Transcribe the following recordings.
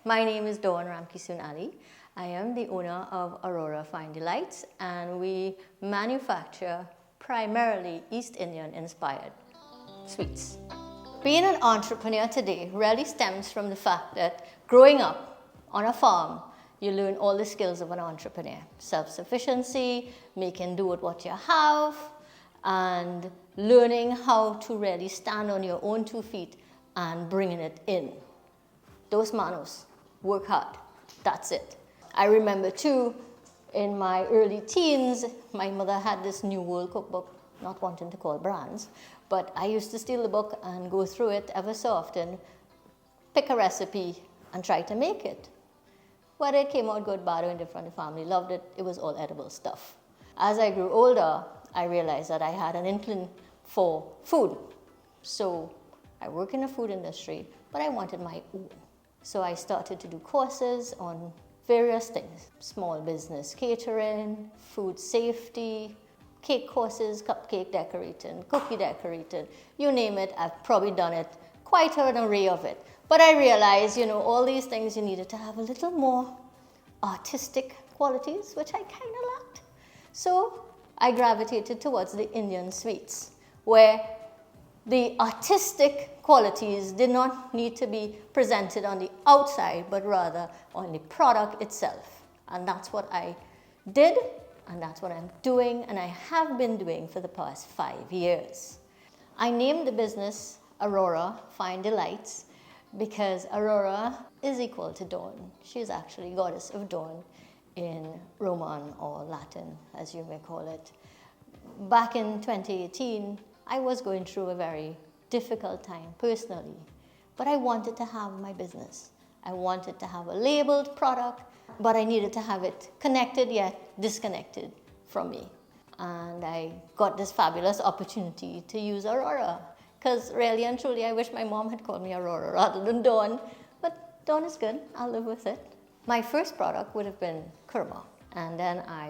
My name is Ramkissoon-Ali. I am the owner of Aurora Fine Delights, and we manufacture primarily East Indian inspired sweets. Being an entrepreneur today really stems from the fact that growing up on a farm, you learn all the skills of an entrepreneur. Self-sufficiency, making do with what you have, and learning how to really stand on your own 2 feet and bringing it in. Dos manos, work hard, that's it. I remember too, in my early teens, my mother had this New World cookbook, not wanting to call brands, but I used to steal the book and go through it ever so often, pick a recipe and try to make it. Whether it came out good, bad, or indifferent, the family loved it. It was all edible stuff. As I grew older, I realized that I had an inkling for food. So I work in the food industry, but I wanted my own. So I started to do courses on various things: small business catering, food safety, cake courses, cupcake decorating, cookie decorating, you name it. I've probably done it, quite an array of it. But I realized, all these things, you needed to have a little more artistic qualities, which I kind of lacked. So I gravitated towards the Indian sweets, where the artistic qualities did not need to be presented on the outside, but rather on the product itself. And that's what I did, and that's what I'm doing, and I have been doing for the past 5 years. I named the business Aurora Fine Delights because Aurora is equal to dawn. She is actually goddess of dawn in Roman or Latin, as you may call it. Back in 2018, I was going through a very difficult time personally, but I wanted to have my business. I wanted to have a labeled product, but I needed to have it connected yet disconnected from me. And I got this fabulous opportunity to use Aurora, because really and truly I wish my mom had called me Aurora rather than Dawn, but Dawn is good, I'll live with it. My first product would have been Kurma, and then I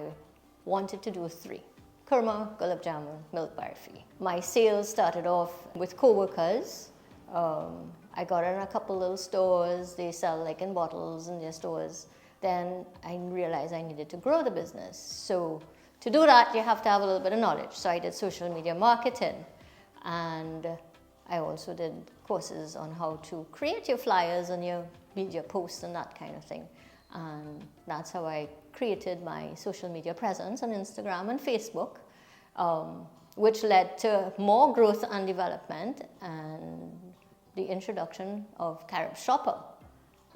wanted to do 3. Kurma, Gulab Jamun, milk barfi. My sales started off with co-workers. I got in a couple little stores. They sell like in bottles in their stores. Then I realized I needed to grow the business. So to do that, you have to have a little bit of knowledge. So I did social media marketing, and I also did courses on how to create your flyers and your media posts and that kind of thing. And that's how I created my social media presence on Instagram and Facebook, which led to more growth and development and the introduction of Carib Shopper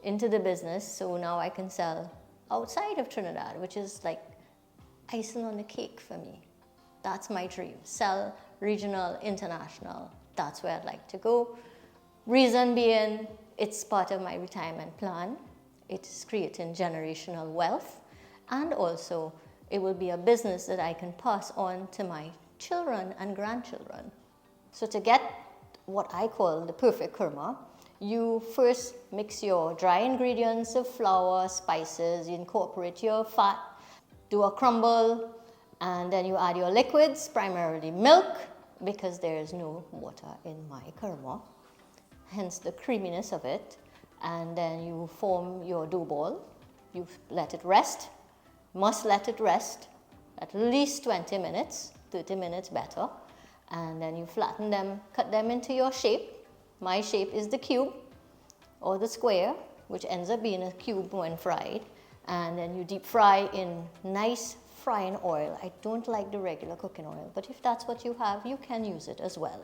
into the business. So now I can sell outside of Trinidad, which is like icing on the cake for me. That's my dream. Sell regional, international. That's where I'd like to go. Reason being, it's part of my retirement plan. It's creating generational wealth, and also it will be a business that I can pass on to my children and grandchildren. So to get what I call the perfect kurma, you first mix your dry ingredients of flour, spices, you incorporate your fat, do a crumble, and then you add your liquids, primarily milk, because there is no water in my kurma, hence the creaminess of it. And then you form your dough ball. You let it rest, must let it rest at least 20 minutes, 30 minutes better. And then you flatten them, cut them into your shape. My shape is the cube or the square, which ends up being a cube when fried. And then you deep fry in nice frying oil. I don't like the regular cooking oil, but if that's what you have, you can use it as well.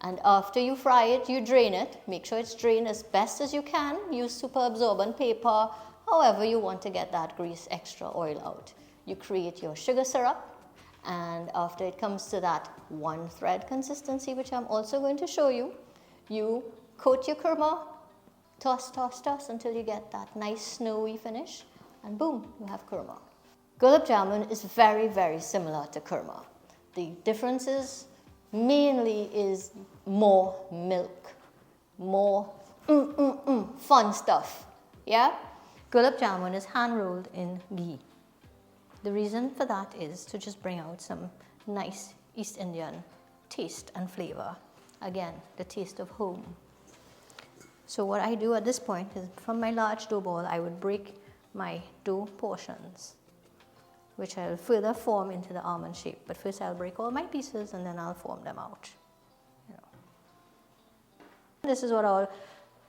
And after you fry it, you drain it. Make sure it's drained as best as you can. Use super absorbent paper, however you want to get that grease, extra oil out. You create your sugar syrup, and after it comes to that one thread consistency, which I'm also going to show you, you coat your kurma, toss, toss, toss until you get that nice snowy finish, and boom, you have kurma. Gulab Jamun is very, very similar to kurma. The differences mainly is more milk, more fun stuff, yeah? Gulab Jamun is hand rolled in ghee. The reason for that is to just bring out some nice East Indian taste and flavor. Again, the taste of home. So what I do at this point is from my large dough ball, I would break my dough portions, which I'll further form into the almond shape. But first I'll break all my pieces and then I'll form them out. This is what our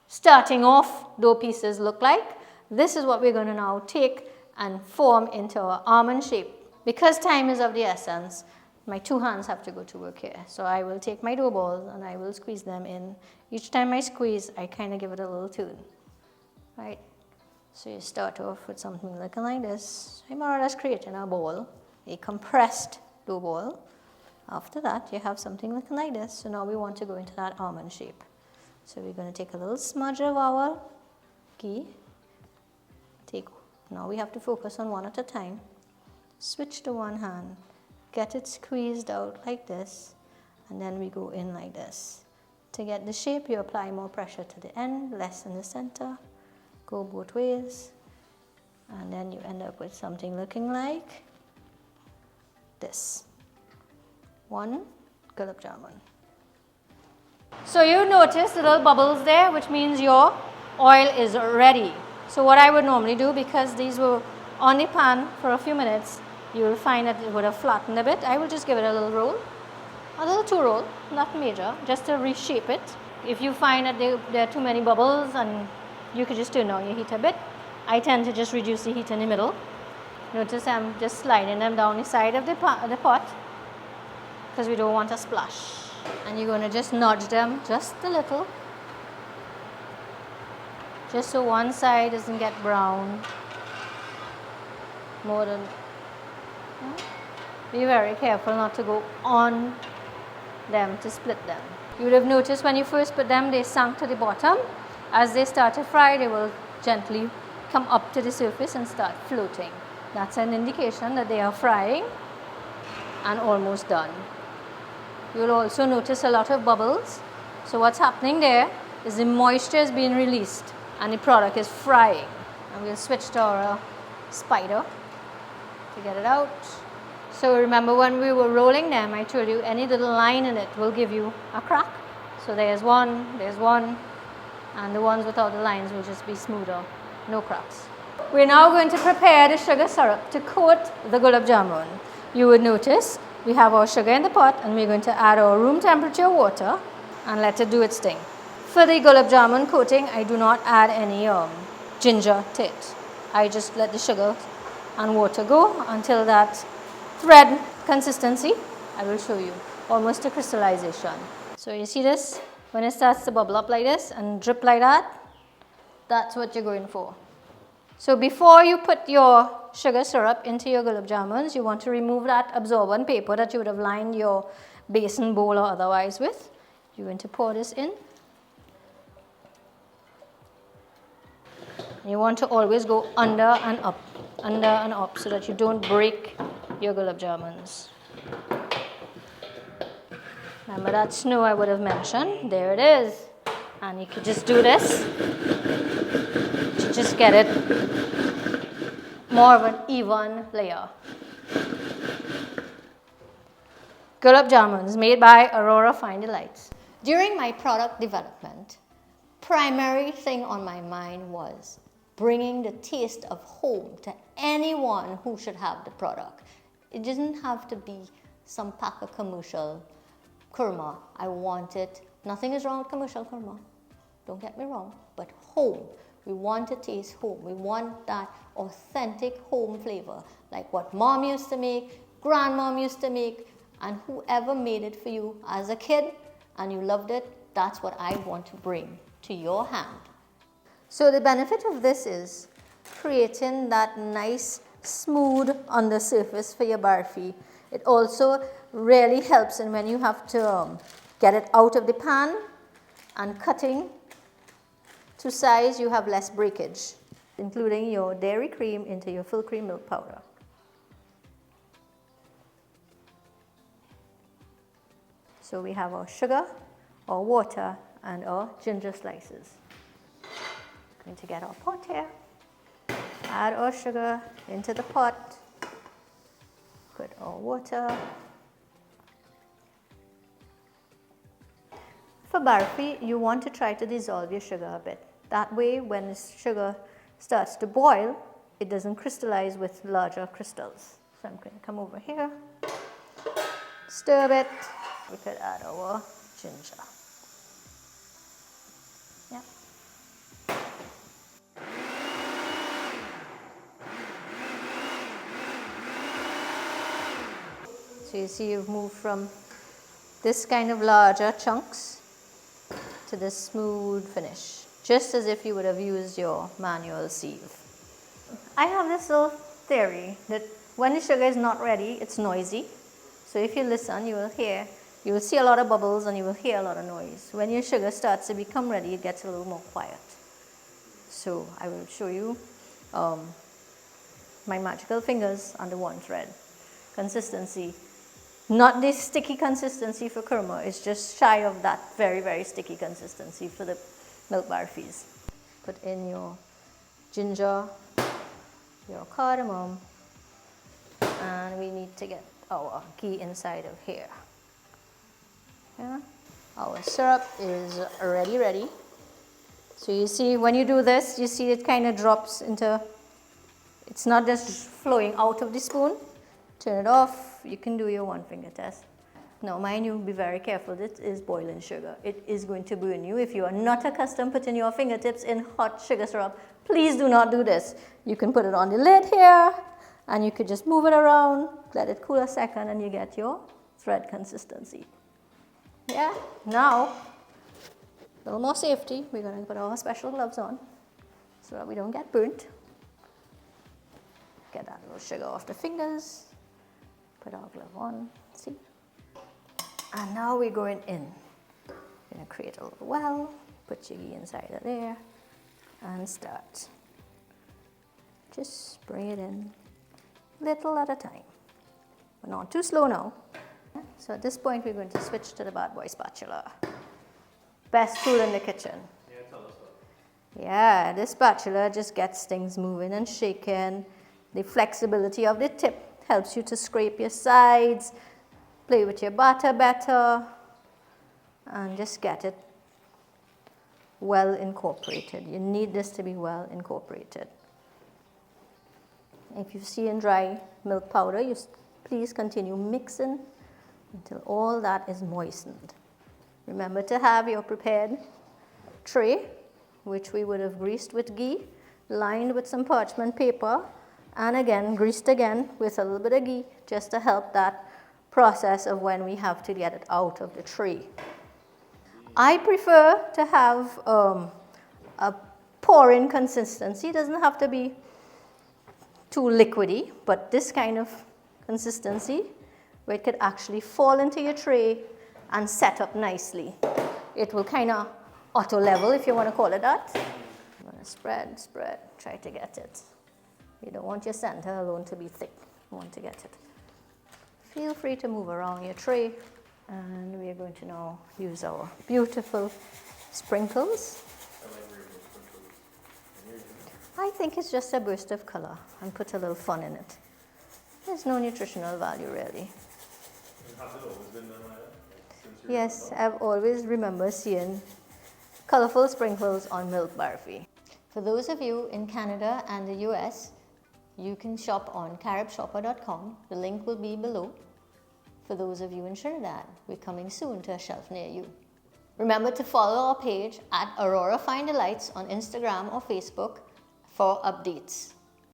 starting off dough pieces look like. This is what we're going to now take and form into our almond shape. Because time is of the essence, my two hands have to go to work here. So I will take my dough balls and I will squeeze them in. Each time I squeeze, I kind of give it a little turn, right? So you start off with something looking like this. I'm more or less creating a ball, a compressed dough ball. After that, you have something looking like this. So now we want to go into that almond shape. So we're going to take a little smudge of our ghee. Now we have to focus on one at a time. Switch to one hand. Get it squeezed out like this. And then we go in like this. To get the shape, you apply more pressure to the end, less in the center. Go both ways. And then you end up with something looking like this. One Gulab Jamun. So you notice the little bubbles there, which means your oil is ready. So what I would normally do, because these were on the pan for a few minutes, you will find that it would have flattened a bit. I will just give it a little roll, a little two roll, not major, just to reshape it. If you find that there are too many bubbles, and you could just turn down your heat a bit. I tend to just reduce the heat in the middle. Notice I'm just sliding them down the side of the pot because we don't want a splash. And you're going to just nudge them just a little, just so one side doesn't get brown more than. Be very careful not to go on them to split them. You would have noticed when you first put them, they sank to the bottom. As they start to fry, they will gently come up to the surface and start floating. That's an indication that they are frying and almost done. You will also notice a lot of bubbles. So what's happening there is the moisture is being released and the product is frying. And we'll switch to our spider to get it out. So remember when we were rolling them, I told you any little line in it will give you a crack. So there's one, and the ones without the lines will just be smoother, no cracks. We're now going to prepare the sugar syrup to coat the Gulab Jamun. You would notice we have our sugar in the pot and we're going to add our room temperature water and let it do its thing. For the Gulab Jamun coating, I do not add any ginger to it. I just let the sugar and water go until that thread consistency, I will show you, almost to crystallization. So you see this? When it starts to bubble up like this and drip like that, that's what you're going for. So before you put your sugar syrup into your Gulab Jamuns, you want to remove that absorbent paper that you would have lined your basin bowl or otherwise with. You're going to pour this in. You want to always go under and up so that you don't break your Gulab Jamuns. Remember that snow I would have mentioned? There it is. And you could just do this to just get it more of an even layer. Gulab Jamuns made by Aurora Fine Delights. During my product development, primary thing on my mind was bringing the taste of home to anyone who should have the product. It doesn't have to be some pack of commercial kurma. I want it. Nothing is wrong with commercial kurma. Don't get me wrong. But home. We want to taste home. We want that authentic home flavor. Like what mom used to make, grandmom used to make, and whoever made it for you as a kid and you loved it, that's what I want to bring to your hand. So the benefit of this is creating that nice smooth on the surface for your barfi. It also really helps in when you have to get it out of the pan and cutting to size, you have less breakage, including your dairy cream into your full cream milk powder. So we have our sugar, our water, and our ginger slices. Going to get our pot here. Add our sugar into the pot. Put our water. For barfi, you want to try to dissolve your sugar a bit. That way, when the sugar starts to boil, it doesn't crystallize with larger crystals. So I'm going to come over here, stir it. We could add our ginger. Yeah. So you see you've moved from this kind of larger chunks to this smooth finish, just as if you would have used your manual sieve. I have this little theory that when the sugar is not ready, it's noisy. So if you listen, you will see a lot of bubbles and you will hear a lot of noise. When your sugar starts to become ready, it gets a little more quiet. So I will show you my magical fingers under one thread. Consistency. Not this sticky consistency for kurma, it's just shy of that very, very sticky consistency for the milk barfis. Put in your ginger, your cardamom, and we need to get our ghee inside of here. Yeah. Our syrup is already ready. So you see when you do this, you see it kind of drops into, it's not just flowing out of the spoon. Turn it off, you can do your one finger test. Now mind you, be very careful, this is boiling sugar. It is going to burn you. If you are not accustomed putting your fingertips in hot sugar syrup, please do not do this. You can put it on the lid here, and you could just move it around, let it cool a second, and you get your thread consistency. Yeah, now, a little more safety, we're going to put our special gloves on so that we don't get burnt. Get that little sugar off the fingers. Put our glove on, see? And now we're going in. We're going to create a little well, put your ghee inside of there, and start. Just spray it in, little at a time. But not too slow now. So at this point, we're going to switch to the bad boy spatula. Best tool in the kitchen. Yeah, tell us what. Yeah, this spatula just gets things moving and shaking. The flexibility of the tip helps you to scrape your sides, play with your batter better, and just get it well incorporated. You need this to be well incorporated. If you see in dry milk powder, you please continue mixing until all that is moistened. Remember to have your prepared tray, which we would have greased with ghee, lined with some parchment paper, and again, greased again with a little bit of ghee just to help that process of when we have to get it out of the tray. I prefer to have a pouring consistency. It doesn't have to be too liquidy, but this kind of consistency where it could actually fall into your tray and set up nicely. It will kind of auto level, if you want to call it that. I'm going to spread, try to get it. You don't want your center alone to be thick. You want to get it. Feel free to move around your tray. And we are going to now use our beautiful sprinkles. I think it's just a burst of color and put a little fun in it. There's no nutritional value really. Has it always been done like that? Yes, I've always remembered seeing colorful sprinkles on milk barfi. For those of you in Canada and the US, you can shop on caribshopper.com. The link will be below. For those of you in Trinidad, we're coming soon to a shelf near you. Remember to follow our page at Aurora Fine Delights on Instagram or Facebook for updates.